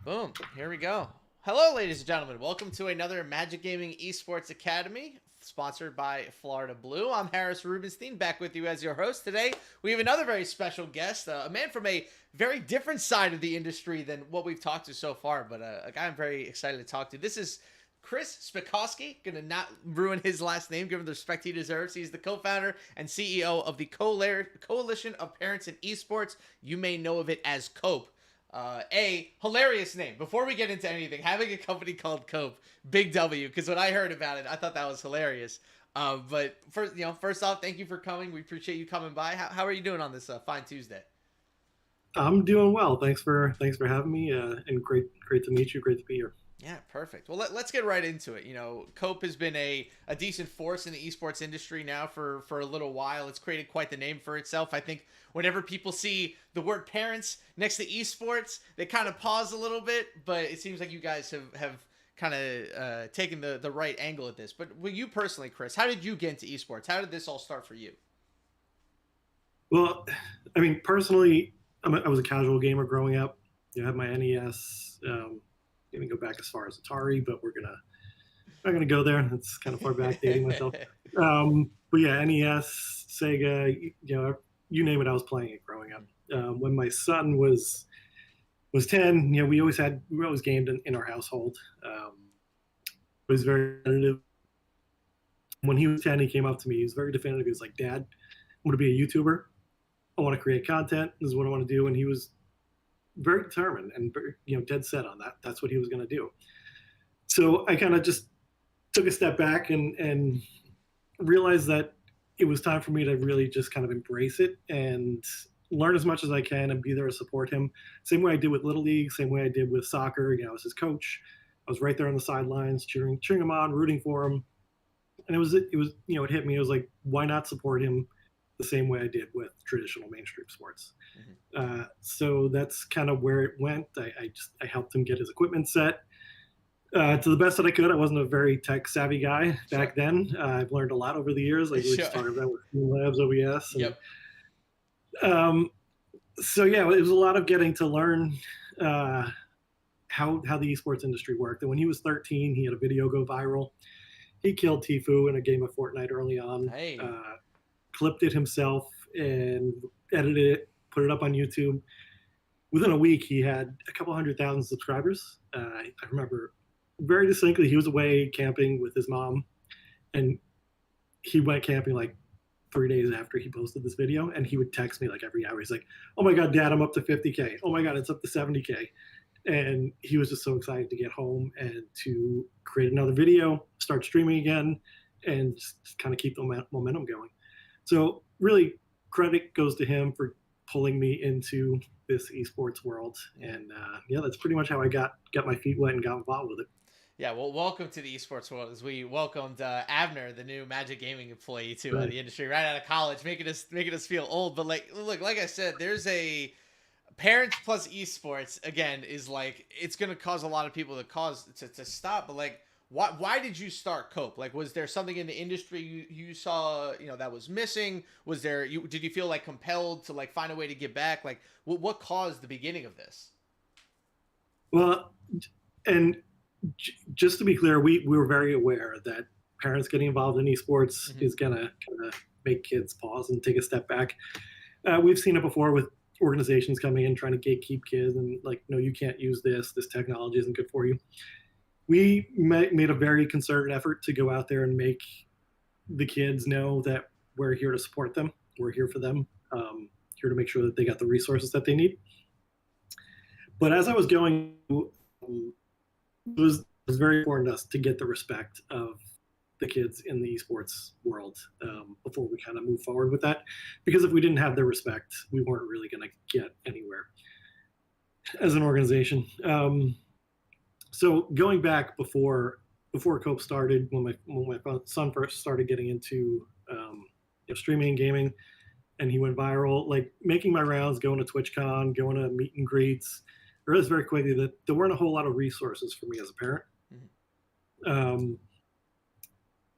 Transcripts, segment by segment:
Boom. Here we go. Hello, ladies and gentlemen. Welcome to another Magic Gaming Esports Academy, sponsored by Florida Blue. I'm Harris Rubenstein, back with you as your host. Today, we have another very special guest, a man from a very different side of the industry than what we've talked to so far, but a guy I'm very excited to talk to. This is Chris Spikoski. Gonna not ruin his last name, give him the respect he deserves. He's the co-founder and CEO of the Coalition of Parents in Esports. You may know of it as COPE. A hilarious name. Before we get into anything, having a company called Cope, big W, because when I heard about it, I thought that was hilarious. But first off, thank you for coming. We appreciate you coming by. How are you doing on this fine Tuesday? I'm doing well. Thanks for having me. And great to meet you. Great to be here. Yeah, perfect. Well, let's get right into it. You know, Cope has been a decent force in the esports industry now for a little while. It's created quite the name for itself. I think whenever people see the word parents next to esports, they kind of pause a little bit, but it seems like you guys have kind of taken the right angle at this. But well, you personally, Chris, how did you get into esports? How did this all start for you? Well, I mean, personally, I was a casual gamer growing up. I had my NES. Didn't go back as far as Atari, but we're not gonna go there. It's kind of far back, dating myself. But yeah, NES, Sega, you name it, I was playing it growing up. When my son was 10, we always gamed in our household. It was very competitive. When he was 10, he came up to me. He was very definitive. He was like, "Dad, I'm going to be a YouTuber. I want to create content. This is what I want to do." And he was very determined and dead set on that. That's what he was going to do. So I kind of just took a step back and realized that it was time for me to really just kind of embrace it and learn as much as I can and be there to support him. Same way I did with Little League, same way I did with soccer. I was his coach. I was right there on the sidelines, cheering him on, rooting for him. And it hit me. It was like, why not support him the same way I did with traditional mainstream sports? So that's kind of where it went. I helped him get his equipment set to the best that I could. I wasn't a very tech savvy guy back then. I've learned a lot over the years. Like we just talked about with Labs, OBS. And, Yep. So yeah, it was a lot of getting to learn how the esports industry worked. And when he was 13, he had a video go viral. He killed Tifu in a game of Fortnite early on. Hey. Clipped it himself and edited it, put it up on YouTube. Within a week, he had a couple 100,000 subscribers. I remember very distinctly, he was away camping with his mom, and he went camping like 3 days after he posted this video, and he would text me like every hour. He's like, "Oh my God, Dad, I'm up to 50K. Oh my God, it's up to 70K." And he was just so excited to get home and to create another video, start streaming again, and just kind of keep the momentum going. So really, credit goes to him for pulling me into this esports world. And that's pretty much how I got my feet wet and got involved with it. Yeah, well, welcome to the esports world. As we welcomed Avner, the new Magic Gaming employee, to Right. the industry right out of college, making us feel old. But like I said, there's a parents plus esports again is like it's gonna cause a lot of people to stop. But like, why did you start Cope? Like, was there something in the industry you saw that was missing? Did you feel like compelled to like find a way to give back? Like, what caused the beginning of this? Well, and just to be clear, we were very aware that parents getting involved in esports is gonna kind of make kids pause and take a step back. We've seen it before with organizations coming in trying to gatekeep kids and like, no, you can't use this. This technology isn't good for you. We made a very concerted effort to go out there and make the kids know that we're here to support them. We're here for them. Here to make sure that they got the resources that they need. But as I was going, it was very important to us to get the respect of the kids in the esports world before we kind of move forward with that. Because if we didn't have their respect, we weren't really going to get anywhere as an organization. So going back before Cope started, when my son first started getting into streaming and gaming, and he went viral, like making my rounds, going to TwitchCon, going to meet and greets, I realized very quickly that there weren't a whole lot of resources for me as a parent.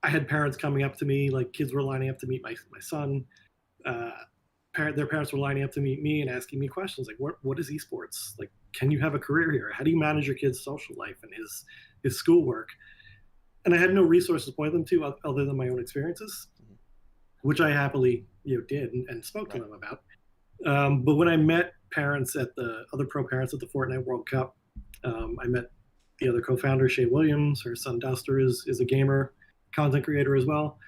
I had parents coming up to me, like kids were lining up to meet my son. their parents were lining up to meet me and asking me questions like, what is esports? Like, can you have a career here? How do you manage your kid's social life and his schoolwork? And I had no resources to point them to other than my own experiences, which I happily did and spoke to them about. But when I met parents at the other pro parents at the Fortnite World Cup, I met the other co-founder, Shay Williams. Her son Duster is a gamer, content creator as well.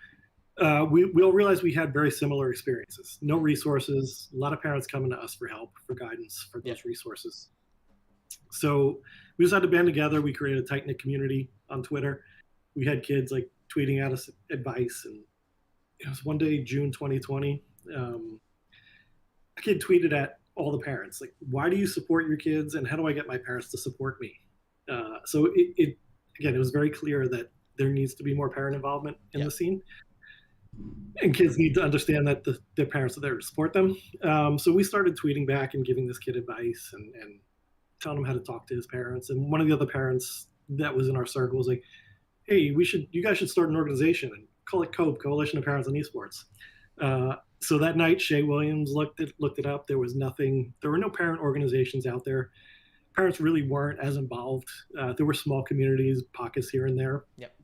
We all realized we had very similar experiences. No resources. A lot of parents coming to us for help, for guidance, for those resources. So we decided to band together. We created a tight-knit community on Twitter. We had kids like tweeting at us advice, and it was one day, June 2020. A kid tweeted at all the parents, like, "Why do you support your kids, and how do I get my parents to support me?" So it was very clear that there needs to be more parent involvement in the scene, and kids need to understand that their parents are there to support them. So we started tweeting back and giving this kid advice and telling him how to talk to his parents. And one of the other parents that was in our circle was like, "Hey, you guys should start an organization and call it COPE, Coalition of Parents in Esports." So that night, Shay Williams looked it up. There was nothing. There were no parent organizations out there. Parents really weren't as involved. There were small communities, pockets here and there. Yep.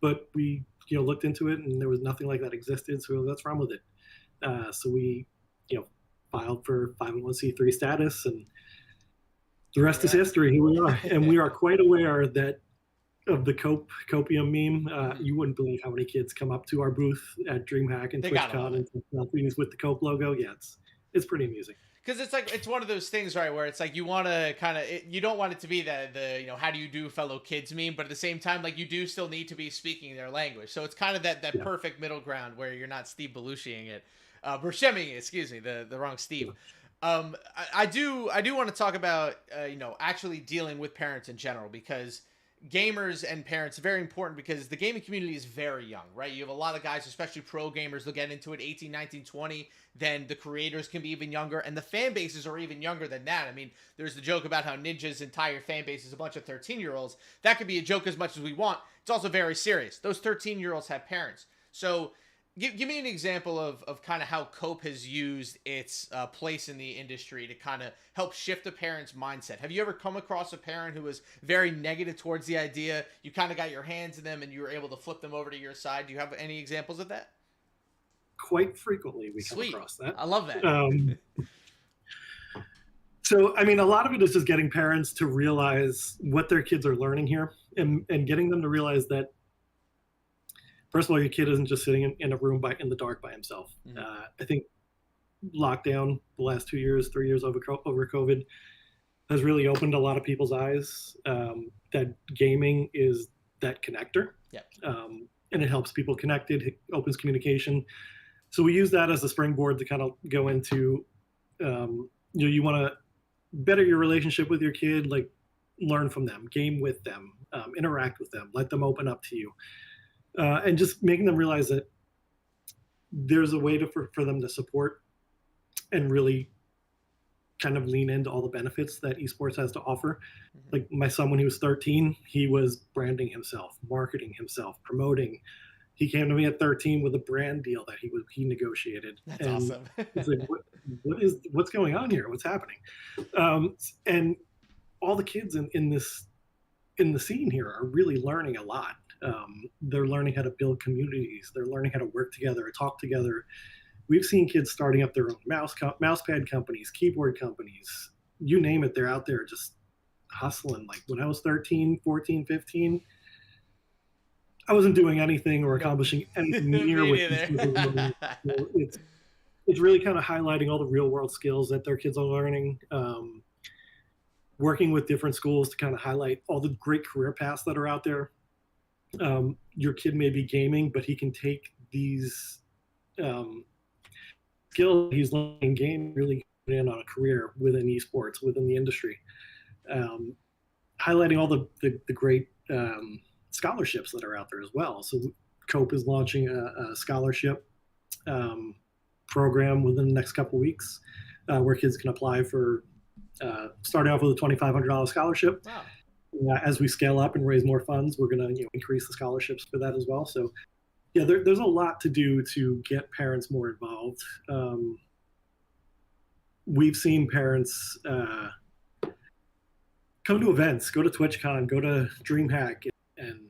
But we looked into it, and there was nothing like that existed. So let's run with it. So we filed for 501c3 status, and the rest is history. Here we are, and we are quite aware that of the copium meme. You wouldn't believe how many kids come up to our booth at DreamHack and TwitchCon and selfies with the Cope logo. Yeah, it's pretty amusing. Because it's one of those things, right, where it's like you want to kind of, you don't want it to be the how do you do fellow kids meme, but at the same time, like, you do still need to be speaking their language. So it's kind of that perfect middle ground where you're not Steve Belushiing it, Buscemiing, excuse me, the wrong Steve. I do want to talk about actually dealing with parents in general, because gamers and parents are very important, because the gaming community is very young, right? You have a lot of guys, especially pro gamers, they'll get into it 18, 19, 20. Then the creators can be even younger, and the fan bases are even younger than that. I mean, there's the joke about how Ninja's entire fan base is a bunch of 13-year-olds. That could be a joke as much as we want. It's also very serious. Those 13-year-olds have parents. So give me an example of kind of how Cope has used its place in the industry to kind of help shift a parent's mindset. Have you ever come across a parent who was very negative towards the idea? You kind of got your hands in them and you were able to flip them over to your side. Do you have any examples of that? Quite frequently we come across that. I love that. So, I mean, a lot of it is just getting parents to realize what their kids are learning here, and getting them to realize that, first of all, your kid isn't just sitting in a room in the dark by himself. Mm-hmm. I think lockdown, the last 2 years, 3 years over COVID, has really opened a lot of people's eyes that gaming is that connector. Yep. And it helps people connected, it opens communication. So we use that as a springboard to kind of go into, you want to better your relationship with your kid, like learn from them, game with them, interact with them, let them open up to you. And just making them realize that there's a way for them to support and really kind of lean into all the benefits that esports has to offer. Mm-hmm. Like my son, when he was 13, he was branding himself, marketing himself, promoting. He came to me at 13 with a brand deal that he negotiated. That's awesome. It's like, what's going on here? What's happening? And all the kids in the scene here are really learning a lot. They're learning how to build communities. They're learning how to work together, talk together. We've seen kids starting up their own mousepad companies, keyboard companies, you name it. They're out there just hustling. Like when I was 13, 14, 15, I wasn't doing anything or accomplishing anything near what these kids are doing. So it's really kind of highlighting all the real world skills that their kids are learning. Working with different schools to kind of highlight all the great career paths that are out there. Your kid may be gaming, but he can take these skills he's learning in game, really get in on a career within esports, within the industry. Highlighting all the great scholarships that are out there as well. So Cope is launching a scholarship program within the next couple of weeks where kids can apply for starting off with a $2,500 scholarship. Wow. As we scale up and raise more funds, we're going to increase the scholarships for that as well. So Yeah, there's a lot to do to get parents more involved. We've seen parents come to events, go to TwitchCon, go to DreamHack and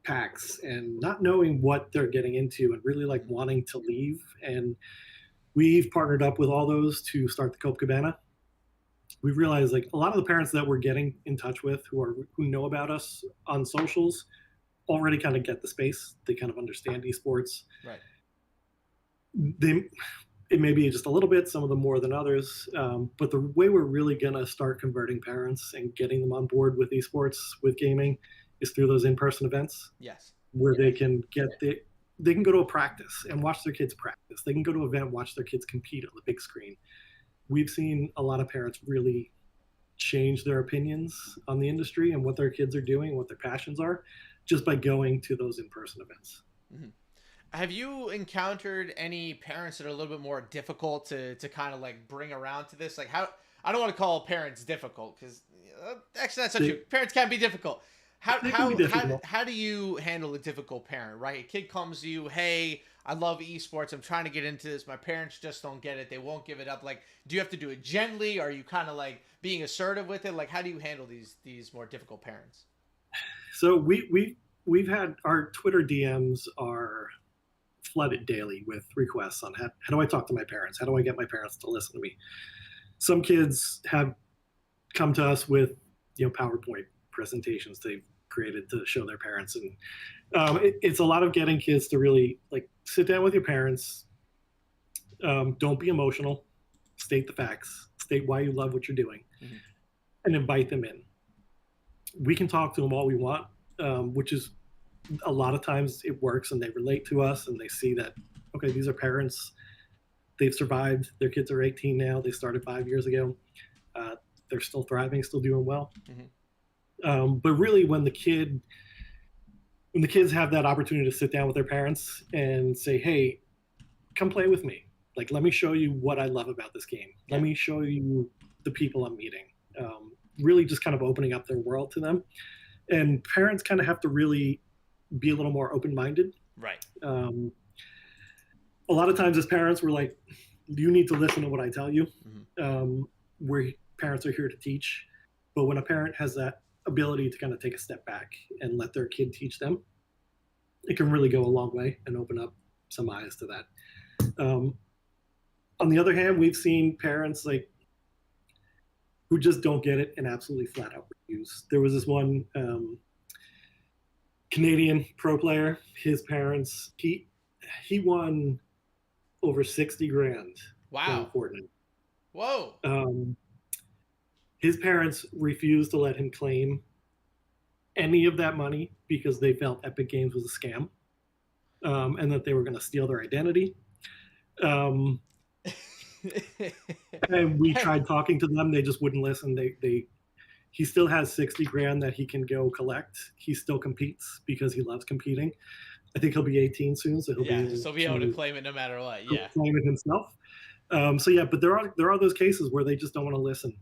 PAX, and not knowing what they're getting into and really like wanting to leave. And we've partnered up with all those to start the Copacabana. We realized like a lot of the parents that we're getting in touch with who know about us on socials already kind of get the space. They kind of understand esports. Right. It may be just a little bit, some of them more than others. But the way we're really going to start converting parents and getting them on board with esports, with gaming, is through those in-person events. Yes. Where they can they can go to a practice and watch their kids practice. They can go to an event, watch their kids compete on the big screen. We've seen a lot of parents really change their opinions on the industry and what their kids are doing, what their passions are, just by going to those in-person events. Mm-hmm. Have you encountered any parents that are a little bit more difficult to kind of like bring around to this? Like how, I don't want to call parents difficult because actually that's not true. Parents can be difficult. How do you handle a difficult parent, right? A kid comes to you, hey, I love esports. I'm trying to get into this. My parents just don't get it. They won't give it up. Like, do you have to do it gently? Are you kind of like being assertive with it? Like, how do you handle these more difficult parents? So we've had our Twitter DMs are flooded daily with requests on how do I talk to my parents? How do I get my parents to listen to me? Some kids have come to us with, PowerPoint presentations they've created to show their parents. And it's a lot of getting kids to really like sit down with your parents. Don't be emotional. State the facts. State why you love what you're doing, and invite them in. We can talk to them all we want, which is a lot of times it works, and they relate to us, and they see that, okay, these are parents. They've survived. Their kids are 18 now. They started 5 years ago. They're still thriving, still doing well. But really, when the kids have that opportunity to sit down with their parents and say, hey, come play with me. Like, let me show you what I love about this game. Let me show you the people I'm meeting. Really just kind of opening up their world to them. And parents kind of have to really be a little more open-minded. Right. A lot of times as parents, we're like, you need to listen to what I tell you. We're parents are here to teach. But when a parent has that ability to kind of take a step back and let their kid teach them, it can really go a long way and open up some eyes to that. On the other hand, we've seen parents like who just don't get it and absolutely flat out refuse. There was this one Canadian pro player. His parents, he won over 60 grand. Wow. In Fortnite. Whoa. His parents refused to let him claim any of that money because they felt Epic Games was a scam, and that they were going to steal their identity. And we tried talking to them; they just wouldn't listen. He still has 60 grand that he can go collect. He still competes because he loves competing. I think he'll be 18 soon, so he'll be able to claim it no matter what. Yeah, claim it himself. But there are those cases where they just don't want to listen.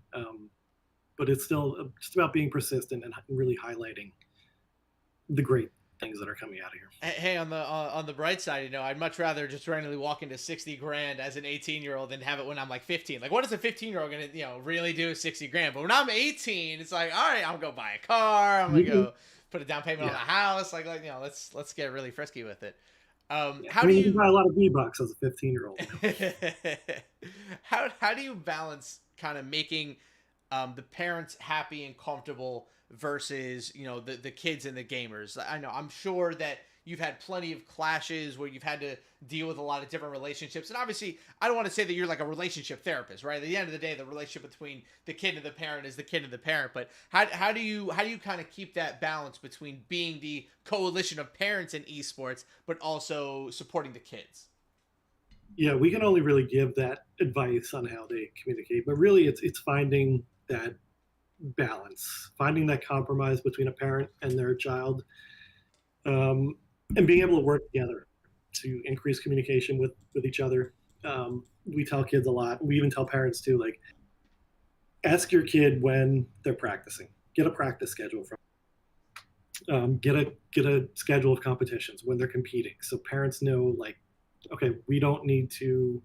But it's still just about being persistent and really highlighting the great things that are coming out of here. Hey, on the bright side, I'd much rather just randomly walk into 60 grand as an 18-year-old than have it when I'm like 15. Like, what is a 15-year-old gonna really do 60 grand? But when I'm 18, it's like, all right, I'm gonna go buy a car. I'm gonna go put a down payment on a house. Like let's get really frisky with it. How do you buy a lot of V-Bucks as a 15-year-old? How do you balance kind of making the parents happy and comfortable versus the kids and the gamers? I know, I'm sure that you've had plenty of clashes where you've had to deal with a lot of different relationships, and obviously I don't want to say that you're like a relationship therapist, right? At the end of the day, the relationship between the kid and the parent is the kid and the parent. But how do you kind of keep that balance between being the coalition of parents in esports but also supporting the kids? Yeah, we can only really give that advice on how they communicate, but really it's finding that balance, finding that compromise between a parent and their child, and being able to work together to increase communication with each other. We tell kids a lot. We even tell parents too, like, ask your kid when they're practicing. Get a practice schedule from them. Get a schedule of competitions when they're competing, so parents know, like, okay, we don't need to.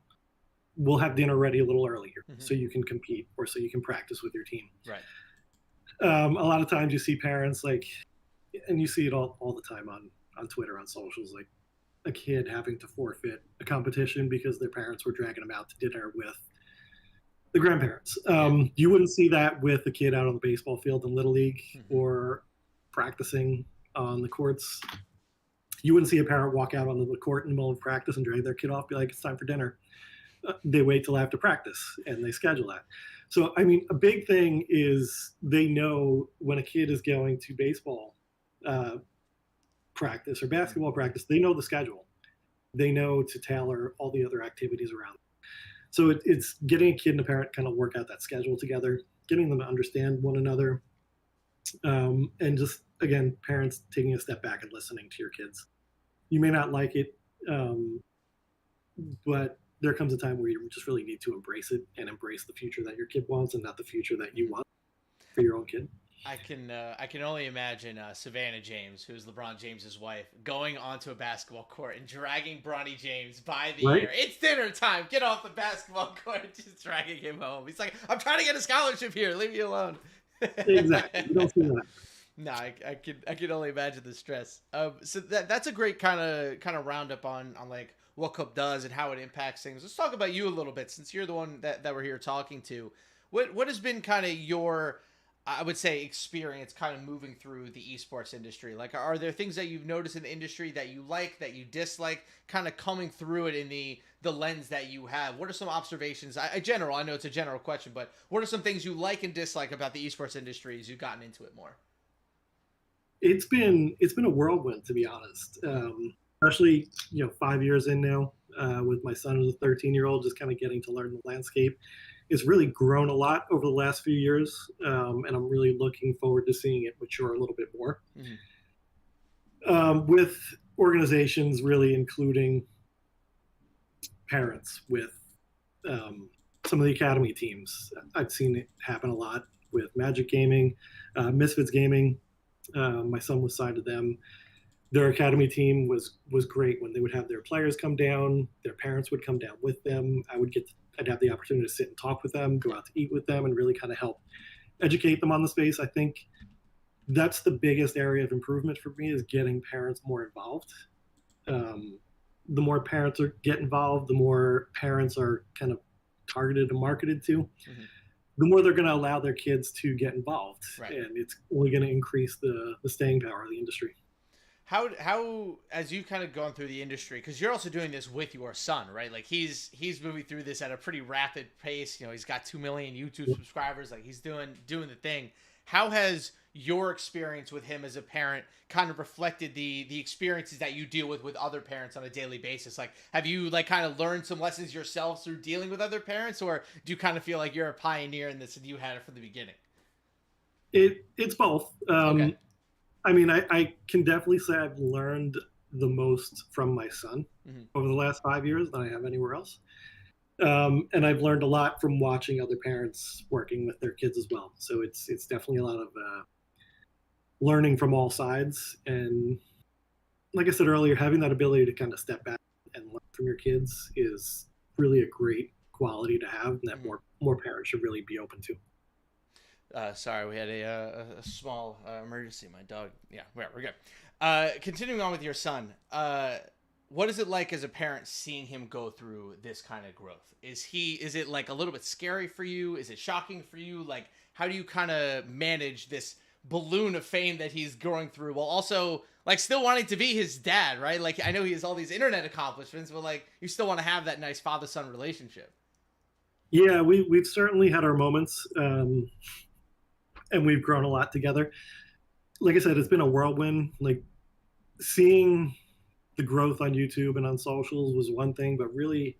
We'll have dinner ready a little earlier Hmm. so you can compete or so you can practice with your team. Right. A lot of times you see parents like, and you see it all the time on Twitter, on socials, like a kid having to forfeit a competition because their parents were dragging them out to dinner with the grandparents. Yeah. You wouldn't see that with a kid out on the baseball field in Little League Hmm. or practicing on the courts. You wouldn't see a parent walk out on the court in the middle of practice and drag their kid off, be like, it's time for dinner. They wait till after practice and they schedule that. So, I mean, a big thing is they know when a kid is going to baseball uh, practice or Hmm. basketball practice, they know the schedule. They know to tailor all the other activities around. So it's getting a kid and a parent kind of work out that schedule together, getting them to understand one another, and just, again, parents taking a step back and listening to your kids. You may not like it, um, but there comes a time where you just really need to embrace it and embrace the future that your kid wants and not the future that you Hmm. want for your own kid. I can only imagine Savannah James, who's LeBron James's wife, going onto a basketball court and dragging Bronny James by the Right? ear. It's dinner time. Get off the basketball court. Just dragging him home. He's like, I'm trying to get a scholarship here. Leave me alone. Exactly. You don't see that. No, I can only imagine the stress. So that's a great kind of roundup on like what Cup does and how it impacts things. Let's talk about you a little bit, since you're the one that we're here talking to. What has been kind of your, I would say, experience kind of moving through the esports industry? Like, are there things that you've noticed in the industry that you like, that you dislike, kind of coming through it in the lens that you have? What are some observations? I know it's a general question, but what are some things you like and dislike about the esports industry as you've gotten into it more? It's been a whirlwind, to be honest. Especially, 5 years in now, with my son who's a 13-year-old, just kind of getting to learn the landscape. It's really grown a lot over the last few years, and I'm really looking forward to seeing it mature a little bit more. Mm-hmm. With organizations really including parents, with um, some of the academy teams. I've seen it happen a lot with Magic Gaming, Misfits Gaming. My son was signed to them. Their academy team was great when they would have their players come down. Their parents would come down with them. I'd have the opportunity to sit and talk with them, go out to eat with them, and really kind of help educate them on the space. I think that's the biggest area of improvement for me, is getting parents more involved. Um, the more parents get involved, the more parents are kind of targeted and marketed to, Mm-hmm. the more they're going to allow their kids to get involved, Right. and it's only going to increase the staying power of the industry. How as you've kind of gone through the industry, because you're also doing this with your son, right? Like he's moving through this at a pretty rapid pace. You know, he's got 2 million YouTube subscribers. Like he's doing the thing. How has your experience with him as a parent kind of reflected the experiences that you deal with other parents on a daily basis? Like, have you like kind of learned some lessons yourself through dealing with other parents, or do you kind of feel like you're a pioneer in this and you had it from the beginning? It's both. Okay. I mean, I can definitely say I've learned the most from my son Mm-hmm. over the last 5 years than I have anywhere else. And I've learned a lot from watching other parents working with their kids as well. So it's definitely a lot of learning from all sides. And like I said earlier, having that ability to kind of step back and learn from your kids is really a great quality to have, and that Mm-hmm. more parents should really be open to. Sorry, we had a small emergency. My dog. Yeah, we're good. Continuing on with your son. What is it like as a parent seeing him go through this kind of growth? Is it like a little bit scary for you? Is it shocking for you? Like, how do you kind of manage this balloon of fame that he's going through, while also like still wanting to be his dad, right? Like, I know he has all these internet accomplishments, but like you still want to have that nice father-son relationship. Yeah, we've certainly had our moments, and we've grown a lot together. Like I said, it's been a whirlwind. Like, seeing the growth on YouTube and on socials was one thing, but really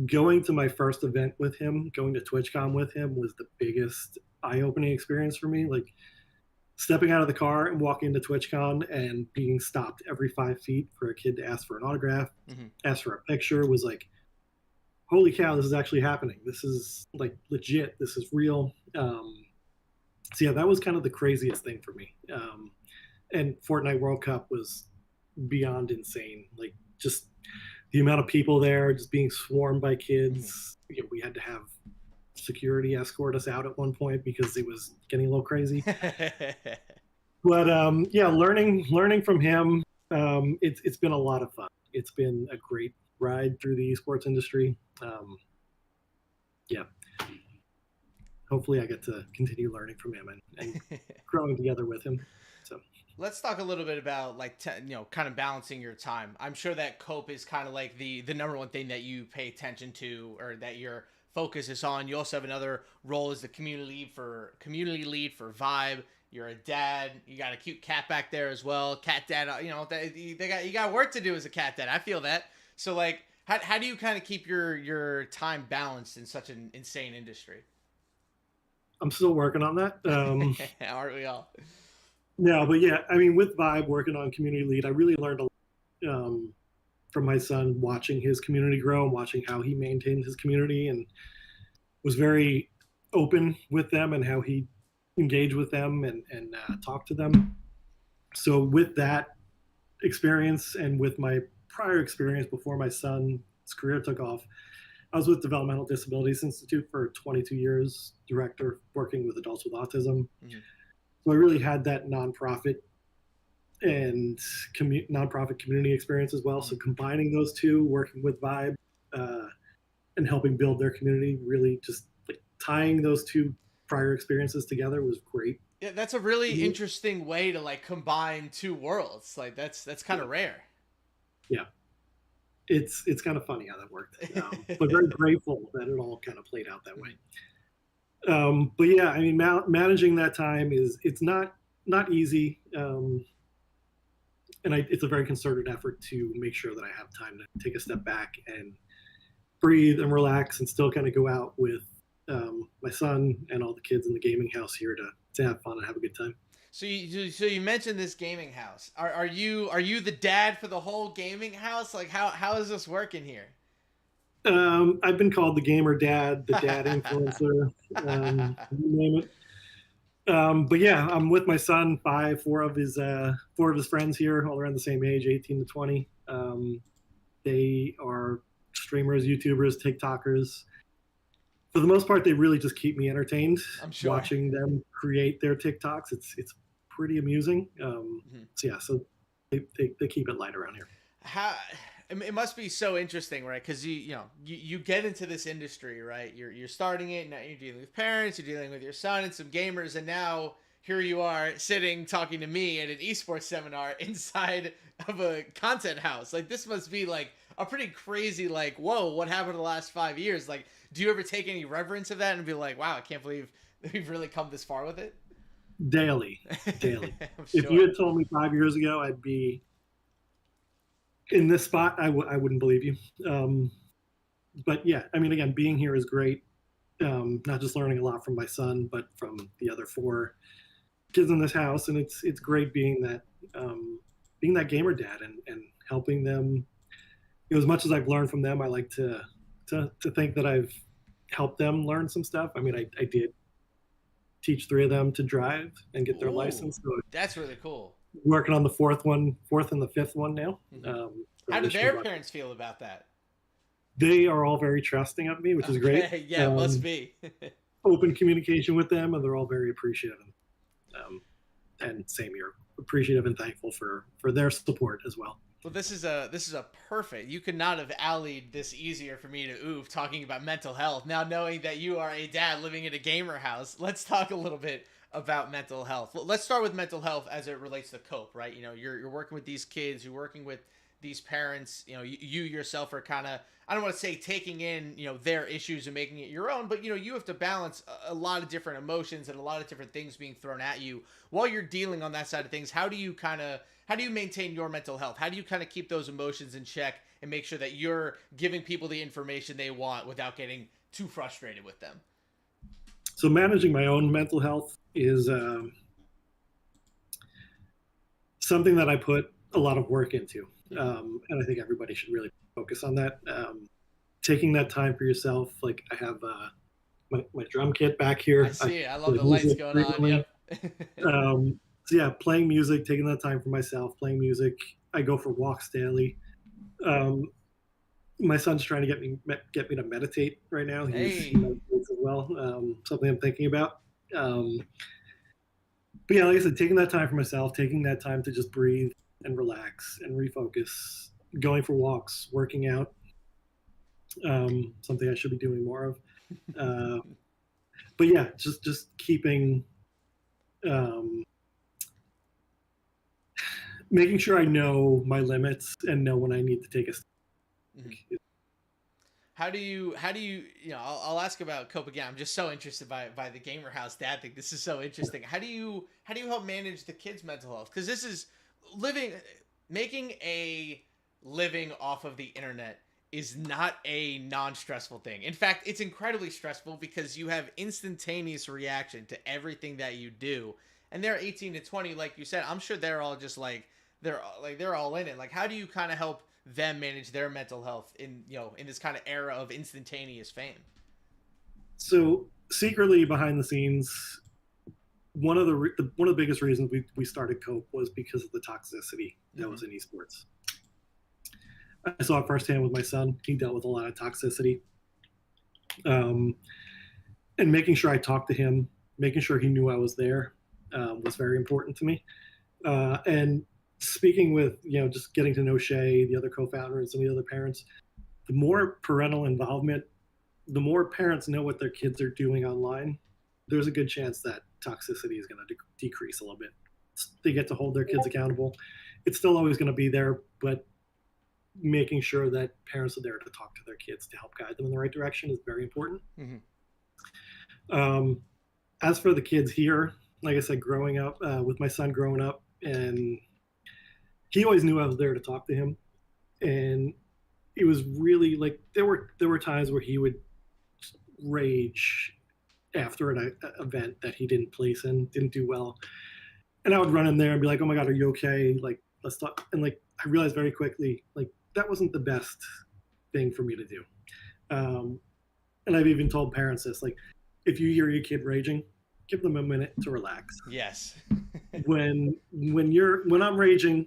going to my first event with him, going to TwitchCon with him, was the biggest eye-opening experience for me. Like, stepping out of the car and walking into TwitchCon and being stopped every 5 feet for a kid to ask for an autograph, Mm-hmm. ask for a picture, was like, holy cow, this is actually happening. This is like legit. This is real. So yeah, that was kind of the craziest thing for me. and Fortnite World Cup was beyond insane. Like just the amount of people there, just being swarmed by Mhm. kids. We had to have security escort us out at one point because it was getting a little crazy. But yeah, learning from him, it's been a lot of fun. It's been a great ride through the esports industry. Yeah, hopefully I get to continue learning from him and growing together with him. So Let's talk a little bit about like kind of balancing your time. I'm sure that cope is kind of like the number one thing that you pay attention to or that your focus is on. You also have another role as the community lead for Vibe. You're a dad. You got a cute cat back there as well. Cat dad, you got work to do as a cat dad. I feel that. So like how do you kind of keep your time balanced in such an insane industry? I'm still working on that. Aren't we all? No, but yeah, I mean, with Vibe working on community lead, I really learned a lot from my son watching his community grow and watching how he maintained his community and was very open with them and how he engaged with them and talked to them. So with that experience and with my prior experience before my son's career took off, I was with Developmental Disabilities Institute for 22 years, director working with adults with autism. Mhm. So I really had that nonprofit and nonprofit community experience as well. So Mhm. combining those two, working with Vibe uh, and helping build their community, really just like tying those two prior experiences together was great. Yeah, that's a really interesting way to like combine two worlds. Like that's kind Yeah, of rare. yeah. It's kind of funny how that worked, but very grateful that it all kind of played out that way. Mhm. But yeah, I mean, managing that time it's not easy, and it's a very concerted effort to make sure that I have time to take a step back and breathe and relax and still kind of go out with my son and all the kids in the gaming house here to have fun and have a good time. So you mentioned this gaming house. Are you the dad for the whole gaming house? Like how is this working here? I've been called the gamer dad, the dad influencer, you name it. But yeah, I'm with my son, four of his friends here, all around the same age, 18 to 20. They are streamers, YouTubers, TikTokers. For the most part, they really just keep me entertained I'm sure. watching them create their TikToks. It's pretty amusing. Mhm. So yeah, so they keep it light around here. How it must be so interesting, right? Because you get into this industry, right? You're starting it now. You're dealing with parents, you're dealing with your son and some gamers, and now here you are sitting talking to me at an esports seminar inside of a content house. Like this must be like a pretty crazy like whoa, what happened in the last 5 years? Like, do you ever take any reverence of that and be like, wow, I can't believe we've really come this far with it? Daily, daily. I'm If you sure. had told me 5 years ago I'd be in this spot, I wouldn't believe you. But yeah, I mean, again, being here is great. Not just learning a lot from my son, but from the other four kids in this house, and it's great being that gamer dad and helping them. As much as I've learned from them, I like to think that I've helped them learn some stuff. I mean, I did teach three of them to drive and get their Ooh, license. So that's really cool. working on the fourth and the fifth one now. Mhm. So How do initially their about parents feel about that? they are all very trusting of me, which is great. Okay, yeah, it must Um, be. Open communication with them, and they're all very appreciative. And same here, appreciative and thankful for their support as well. Well, this is a perfect. You could not have allied this easier for me to oof talking about mental health. Now knowing that you are a dad living in a gamer house, let's talk a little bit about mental health. Let's start with mental health as it relates to cope, right? You're working with these kids, you're working with these parents. You yourself are kind of, I don't want to say taking in their issues and making it your own, but you have to balance a lot of different emotions and a lot of different things being thrown at you while you're dealing on that side of things. How do you maintain your mental health? How do you kind of keep those emotions in check and make sure that you're giving people the information they want without getting too frustrated with them? So managing my own mental health is something that I put a lot of work into, Mhm. and I think everybody should really focus on that. Taking that time for yourself. Like I have my drum kit back I here. I see it. I love play the lights music going on. frequently. Yep. Um, So yeah, playing music, taking that time for myself, playing music. I go for walks daily. Um, my son's trying to get me to meditate right now. He Hey. meditates as well. Something I'm thinking about. Um, but yeah, like I said, taking that time for myself, taking that time to just breathe and relax and refocus, going for walks, working out. Something I should be doing more of. Uh, but yeah, just keeping, um, making sure I know my limits and know when I need to take a step. Mhm. How do you I'll ask about Cope again. I'm just so interested by the gamer house dad thing. This is so interesting. How do you help manage the kids' mental health? Because this is living making a living off of the internet is not a non-stressful thing. In fact, it's incredibly stressful because you have instantaneous reaction to everything that you do. And they're 18 to 20, like you said. I'm sure they're all just like they're all in it. Like, how do you kind of help them manage their mental health in this kind of era of instantaneous fame? So secretly behind the scenes, one of the biggest reasons we started Cope was because of the toxicity that Mm-hmm. was in esports. I saw it firsthand with my son. He dealt with a lot of toxicity, um, and making sure I talked to him, making sure he knew I was there, was very important to me. And speaking with just getting to know Shay, the other co-founders, and the other parents, the more parental involvement, the more parents know what their kids are doing online, there's a good chance that toxicity is going to decrease a little bit. They get to hold their kids accountable. It's still always going to be there, but making sure that parents are there to talk to their kids to help guide them in the right direction is very important. Mm-hmm. Um, as for the kids here, like I said, growing up with my son growing up, and he always knew I was there to talk to him, and it was really like there were times where he would rage after an event that he didn't place in, didn't do well, and I would run in there and be like, "Oh my god, are you okay? Like, let's talk." And like, I realized very quickly, like that wasn't the best thing for me to do. Um, and I've even told parents this, like, if you hear your kid raging, give them a minute to relax. Yes. When I'm raging,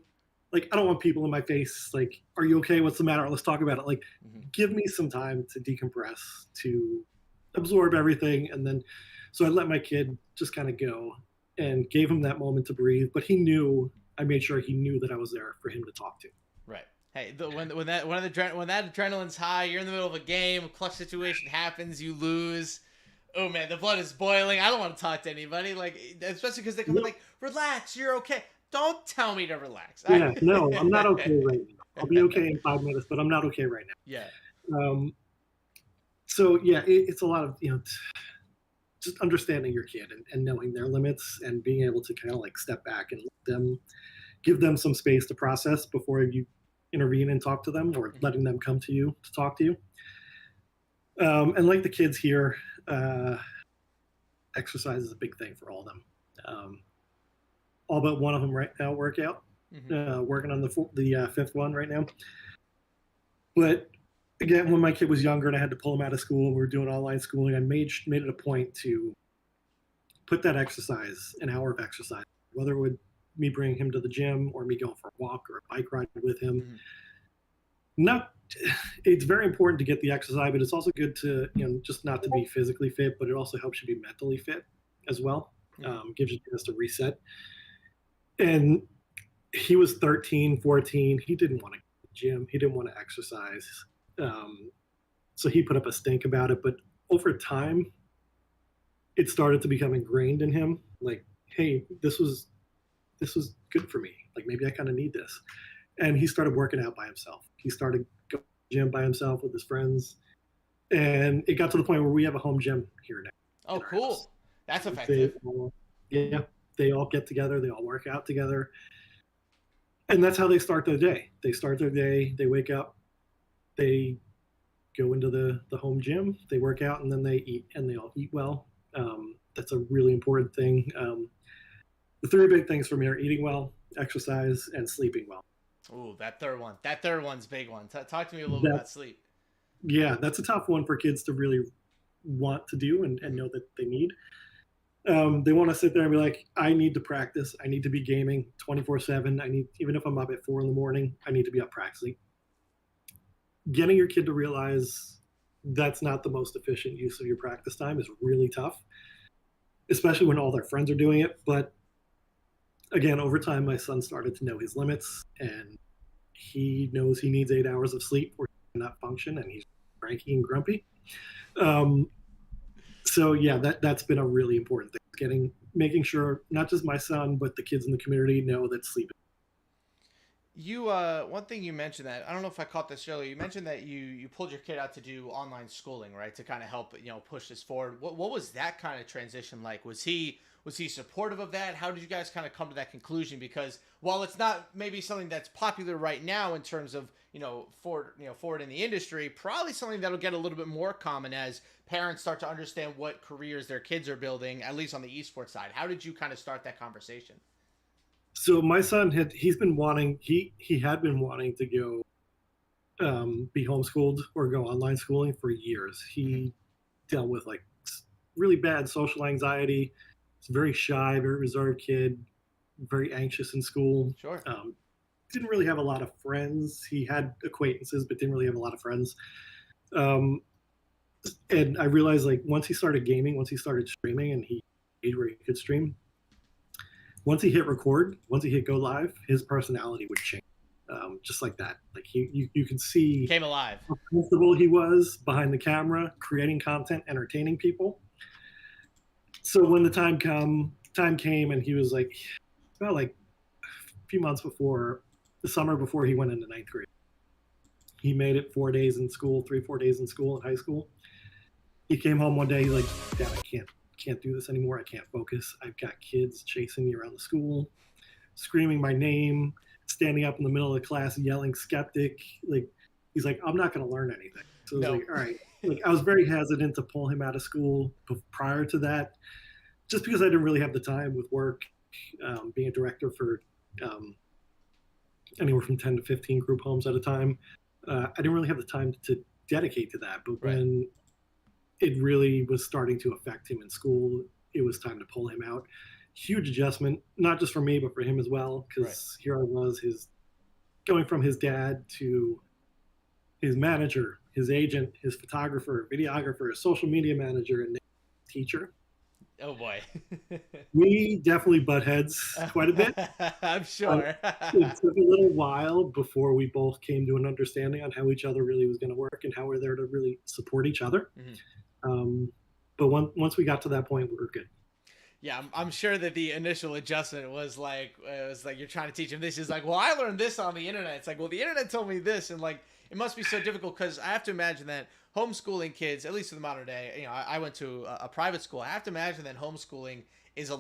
like I don't want people in my face like, "Are you okay? What's the matter? Let's talk about it." Like, Mm-hmm. give me some time to decompress, to absorb everything, and then so I let my kid just kind of go and gave him that moment to breathe. But he knew I made sure he knew that I was there for him to talk to. Right. Hey, when that adrenaline's high, you're in the middle of a game, a clutch situation happens, you lose. Oh man, the blood is boiling. I don't want to talk to anybody, like especially because they come in No, like, "Relax, you're okay." Don't tell me to relax. yeah, no, I'm not okay right now. I'll be okay in 5 minutes, but I'm not okay right Yeah. now. So yeah, it's a lot of just understanding your kid and knowing their limits and being able to kind of like step back and let them give them some space to process before you intervene and talk to them or Mm-hmm. letting them come to you to talk to you. And like the kids here, uh, exercise is a big thing for all of them. Um, all but one of them right now work out, Mm-hmm. working on the fifth one right now. But again, when my kid was younger and I had to pull him out of school and we were doing online schooling, I made it a point to put that exercise, an hour of exercise, whether it would me bringing him to the gym or me going for a walk or a bike ride with him. Mm-hmm. Not, it's very important to get the exercise, but it's also good to just not to be physically fit, but it also helps you be mentally fit as well. Mm-hmm. Gives you a chance to reset. And he was 13, 14. He didn't want to go to the gym. He didn't want to exercise. Um, so he put up a stink about it. But over time, it started to become ingrained in him. Like, hey, this was good for me. Like maybe I kind of need this. And he started working out by himself. He started going to the gym by himself with his friends. And it got to the point where we have a home gym here now Oh, in our house. cool. That's They effective. all, yeah, they all get together. They all work out together. And that's how they start their day. They start their day. They wake up. They go into the home gym. They work out, and then they eat, and they all eat well. That's a really important thing. The three big things for me are eating well, exercise, and sleeping well. Ooh, that third one. That third one's a big one. Talk to me a little bit That about sleep. Yeah, that's a tough one for kids to really want to do and Mm-hmm. know that they need. They want to sit there and be like, I need to practice. I need to be gaming 24/7. I need, even if I'm up at 4 in the morning, I need to be up practicing. Getting your kid to realize that's not the most efficient use of your practice time is really tough, especially when all their friends are doing it. But again, over time, my son started to know his limits, and he knows he needs 8 hours of sleep or he cannot function, and he's cranky and grumpy. Um, so yeah, that's been a really important thing. Making sure not just my son but the kids in the community know that sleep. You one thing you mentioned that I don't know if I caught this earlier. You mentioned that you pulled your kid out to do online schooling, right? To kind of help, push this forward. What was that kind of transition like? Was he supportive of that? How did you guys kind of come to that conclusion? Because while it's not maybe something that's popular right now in terms of, forward in the industry, probably something that'll get a little bit more common as parents start to understand what careers their kids are building, at least on the esports side. How did you kind of start that conversation? So my son had been wanting to go be homeschooled or go online schooling for years. Mm-hmm. He dealt with like really bad social anxiety. He's a very shy, very reserved kid, very anxious in school. Sure. Didn't really have a lot of friends. He had acquaintances, but didn't really have a lot of friends. Um, and I realized like once he started gaming, once he started streaming, and he age where he could stream, once he hit record, once he hit go live, his personality would change. Just like that. Like you could see Came alive. how comfortable he was behind the camera, creating content, entertaining people. So when the time came, and he was like, about like a few months before the summer before he went into ninth grade, he made it 4 days in school, 3 4 days in school in high school. He came home one day, he's like, Dad, I can't do this anymore. I can't focus. I've got kids chasing me around the school, screaming my name, standing up in the middle of the class, yelling skeptic. Like, he's like, I'm not going to learn anything. So I was No. like, all right. Like, I was very hesitant to pull him out of school prior to that, just because I didn't really have the time with work, being a director for anywhere from 10 to 15 group homes at a time. I didn't really have the time to dedicate to that. But Right. when it really was starting to affect him in school, it was time to pull him out. Huge adjustment, not just for me, but for him as well. Because Right. here I was, going from his dad to his manager, his agent, his photographer, videographer, social media manager, and teacher. Oh boy. We definitely butt heads quite a bit. I'm sure. It took a little while before we both came to an understanding on how each other really was going to work and how we're there to really support each other. Mhm. But once we got to that point, we were good. Yeah, I'm sure that the initial adjustment was like you're trying to teach him this. He's like, well, I learned this on the internet. It's like, well, the internet told me this, and like it must be so difficult because I have to imagine that homeschooling kids, at least in the modern day, I went to a private school. I have to imagine that homeschooling is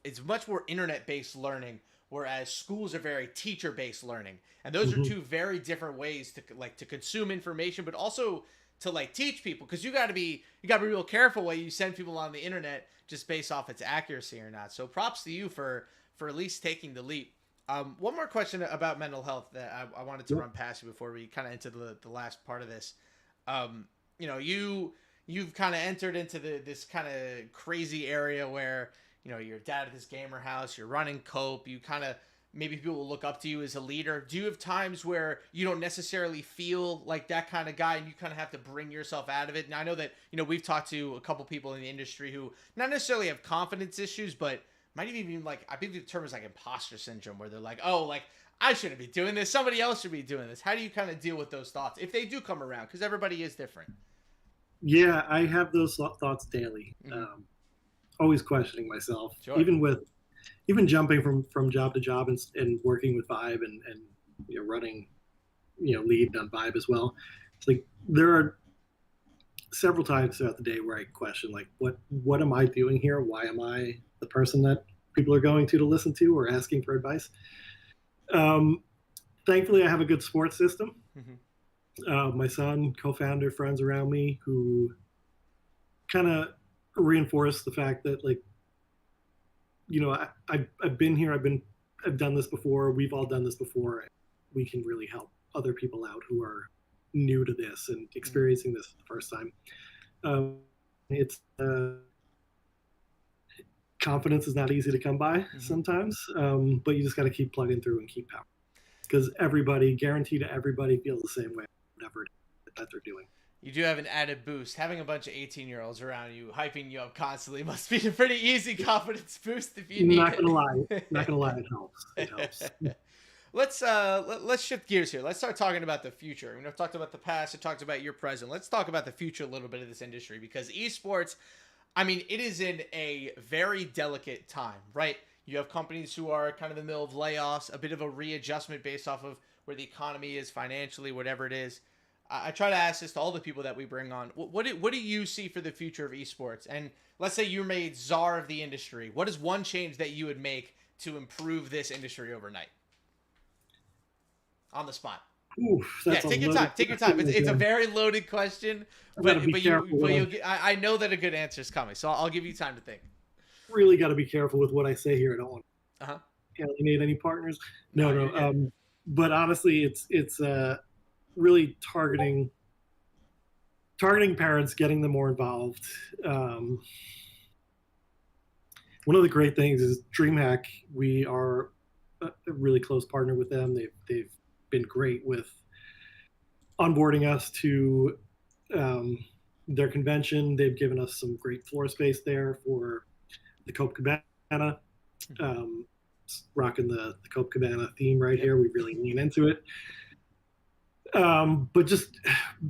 it's much more internet based learning, whereas schools are very teacher based learning, and those are Mm-hmm. two very different ways to consume information, but also to like teach people because you got to be real careful when you send people on the internet just based off its accuracy or not. So props to you for at least taking the leap. One more question about mental health that I wanted to Yep. run past you before we kind of enter the last part of this. um, you've kind of entered into this kind of crazy area where you're dad at this gamer house, you're running cope, you kind of maybe people will look up to you as a leader. Do you have times where you don't necessarily feel like that kind of guy and you kind of have to bring yourself out of it? And I know that we've talked to a couple people in the industry who not necessarily have confidence issues, but might even be like, I think the term is like imposter syndrome, where they're like, oh, like I shouldn't be doing this, somebody else should be doing this. How do you kind of deal with those thoughts if they do come around, because everybody is different? Yeah, I have those thoughts daily. Mm-hmm. Always questioning myself, Sure. even jumping from job to job and working with Vibe and running lead on Vibe as well. It's like there are several times throughout the day where I question like what am I doing here? Why am I the person that people are going to listen to or asking for advice? Um, Thankfully, I have a good support system. Mm-hmm. My son, co-founder, friends around me who kind of reinforce the fact that like I've been here, I've done this before, we've all done this before. We can really help other people out who are new to this and experiencing this for the first time. It's confidence is not easy to come by sometimes, but you just got to keep plugging through and keep power, because guaranteed everybody feels the same way, whatever that they're doing. You do have an added boost. Having a bunch of 18-year-olds around you, hyping you up constantly, must be a pretty easy confidence boost if you need Not it. gonna lie, it helps. It helps. Let's shift gears here. Let's start talking about the future. I've talked about the past. I talked about your present. Let's talk about the future a little bit of this industry, because esports, I mean, it is in a very delicate time, right? You have companies who are kind of in the middle of layoffs, a bit of a readjustment based off of where the economy is financially, whatever it is. I try to ask this to all the people that we bring on. What do you see for the future of esports? And let's say you're made czar of the industry. What is one change that you would make to improve this industry overnight? On the spot. Oof, Take your time. Take your time. It's a very loaded question, but I know that a good answer is coming, so I'll give you time to think. Really got to be careful with what I say here. I don't want to alienate any partners. No. But honestly, it's really targeting parents, getting them more involved. One of the great things is DreamHack. We are a really close partner with them. They've been great with onboarding us to their convention. They've given us some great floor space there for the Copacabana, rocking the Copacabana theme right here. We really lean into it. But just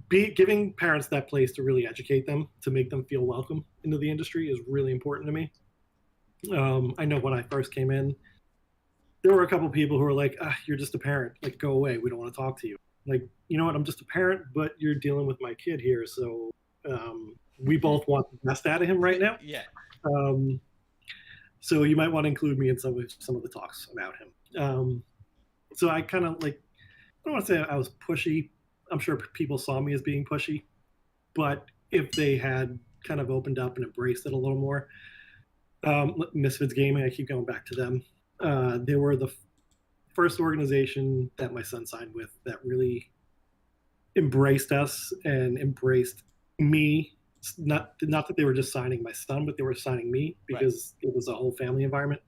giving parents that place to really educate them, to make them feel welcome into the industry is really important to me. I know when I first came in, there were a couple people who were like, you're just a parent. Like, go away. We don't want to talk to you. Like, you know what? I'm just a parent, but you're dealing with my kid here. So we both want the best out of him right now. Yeah. So you might want to include me in some of the talks about him. So I kind of like, I don't want to say I was pushy. I'm sure people saw me as being pushy, but if they had kind of opened up and embraced it a little more, Misfits Gaming, I keep going back to them. They were the first organization that my son signed with that really embraced us and embraced me. Not that they were just signing my son, but they were signing me, because it was a whole family environment.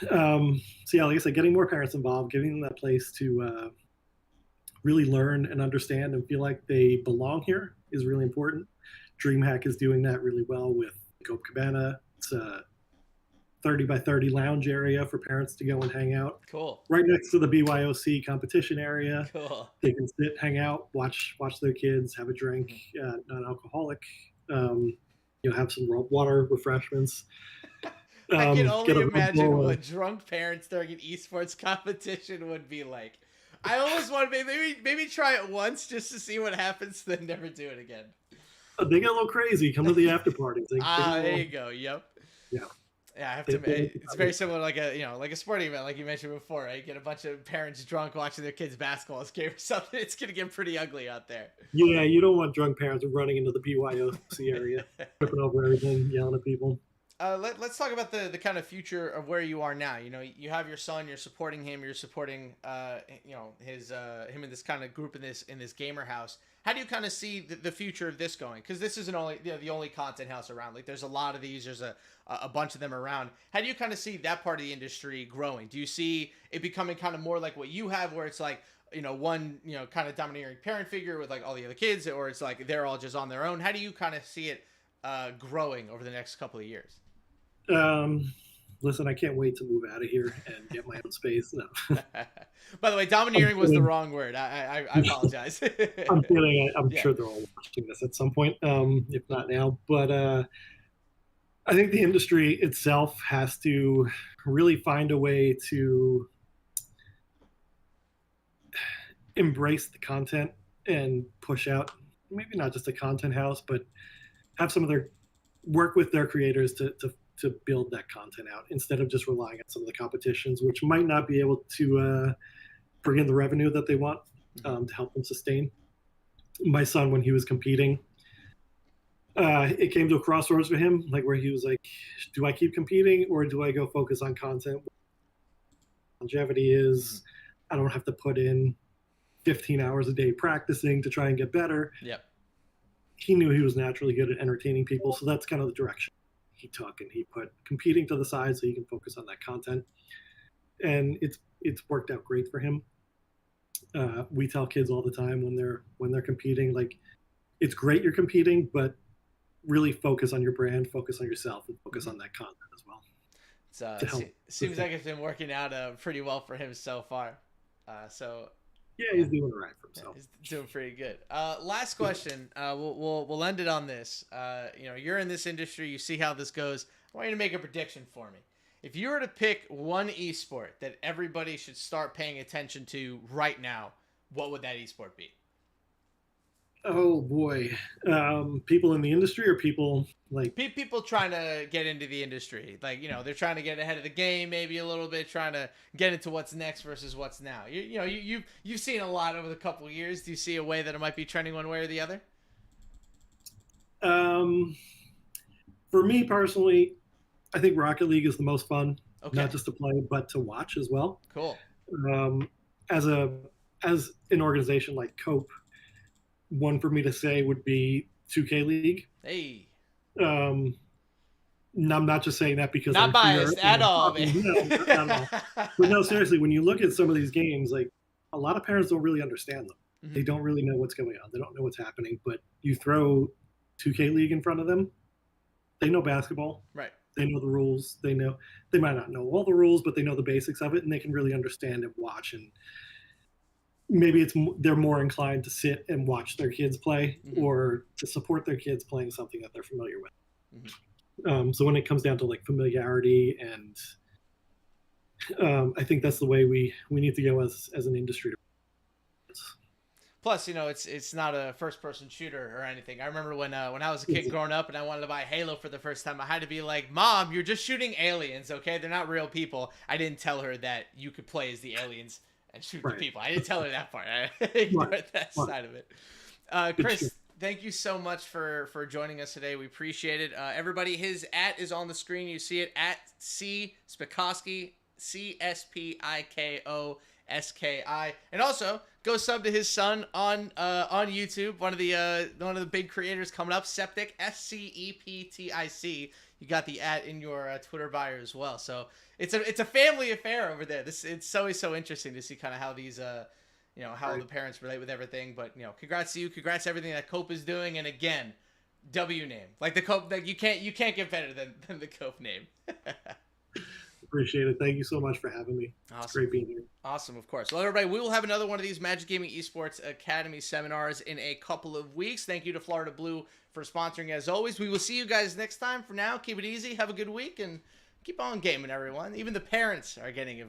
So yeah, like I said, getting more parents involved, giving them that place to really learn and understand and feel like they belong here is really important. DreamHack is doing that really well with Copacabana. It's a 30 by 30 lounge area for parents to go and hang out. Cool. Right next to the BYOC competition area. Cool. They can sit, hang out, watch their kids, have a drink, non-alcoholic. Have some water refreshments. I can only imagine what drunk parents during an esports competition would be like. I almost want to maybe try it once just to see what happens, then never do it again. They get a little crazy. Come to the after parties. There you go. Yep. Yeah. Yeah, I have to. It's very similar, like a sporting event, like you mentioned before. Right? You get a bunch of parents drunk watching their kids' basketball game or something. It's gonna get pretty ugly out there. Yeah, you don't want drunk parents running into the BYOC area, tripping over everything, yelling at people. Let's talk about the kind of future of where you are now. You have your son. You're supporting him. You're supporting his him in this kind of group in this gamer house. How do you kind of see the future of this going? Because this isn't only the only content house around. Like, there's a lot of these. There's a bunch of them around. How do you kind of see that part of the industry growing? Do you see it becoming kind of more like what you have, where it's like one kind of domineering parent figure with like all the other kids, or it's like they're all just on their own? How do you kind of see it growing over the next couple of years? Listen, I can't wait to move out of here and get my own space. No. By the way, domineering was the wrong word. I apologize. I'm kidding. I'm sure they're all watching this at some point, if not now. But I think the industry itself has to really find a way to embrace the content and push out, maybe not just a content house, but have some of their work with their creators to build that content out, instead of just relying on some of the competitions, which might not be able to bring in the revenue that they want to help them sustain. My son, when he was competing, it came to a crossroads for him, like where he was like, do I keep competing or do I go focus on content? Longevity is, I don't have to put in 15 hours a day practicing to try and get better. Yep. He knew he was naturally good at entertaining people, so that's kind of the direction he took, and he put competing to the side so he can focus on that content. And it's worked out great for him. We tell kids all the time when they're competing, like, it's great you're competing, but really focus on your brand, focus on yourself, and focus on that content as well. Seems like it's been working out pretty well for him so far. Yeah, he's doing all right for himself. He's doing pretty good. Last question. We'll end it on this. You're in this industry. You see how this goes. I want you to make a prediction for me. If you were to pick one esport that everybody should start paying attention to right now, what would that esport be? Oh boy, people in the industry or people like people trying to get into the industry, like they're trying to get ahead of the game, maybe a little bit, trying to get into what's next versus what's now. You've seen a lot over the couple of years. Do you see a way that it might be trending one way or the other? For me personally, I think Rocket League is the most fun, Okay. not just to play but to watch as well. Cool. As an organization like Cope, one for me to say would be 2K League. Hey. I'm not just saying that because not I'm biased here at all, man. No, not at all. But no, seriously, when you look at some of these games, like, a lot of parents don't really understand them. Mm-hmm. They don't really know what's going on. They don't know what's happening. But you throw 2K League in front of them, they know basketball. Right. They know the rules. They might not know all the rules, but they know the basics of it, and they can really understand and watch. And maybe they're more inclined to sit and watch their kids play, mm-hmm. or to support their kids playing something that they're familiar with. Mm-hmm. So when it comes down to like familiarity, and I think that's the way we need to go as an industry. Plus, it's not a first-person shooter or anything. I remember when I was a kid growing up and I wanted to buy Halo for the first time, I had to be like, Mom, you're just shooting aliens, okay? They're not real people. I didn't tell her that you could play as the aliens and shoot the people. I didn't tell her that part. I ignored that side of it. Chris, thank you so much for joining us today. We appreciate it. Everybody, his @ is on the screen. You see it, @Spikoski, CSPIKOSKI, and also go sub to his son on YouTube. One of the big creators coming up, Septic, SCEPTIC. You got the @ in your Twitter bio as well. So it's a family affair over there. It's always so interesting to see kind of how these how the parents relate with everything. But congrats to you, congrats to everything that Cope is doing, and again, W name, like the Cope, like you can't get better than the Cope name. Appreciate it. Thank you so much for having me. Awesome. It's great being here. Awesome, of course. Well, everybody, we will have another one of these Magic Gaming Esports Academy seminars in a couple of weeks. Thank you to Florida Blue for sponsoring, as always. We will see you guys next time. For now, keep it easy, have a good week, and keep on gaming, everyone. Even the parents are getting involved.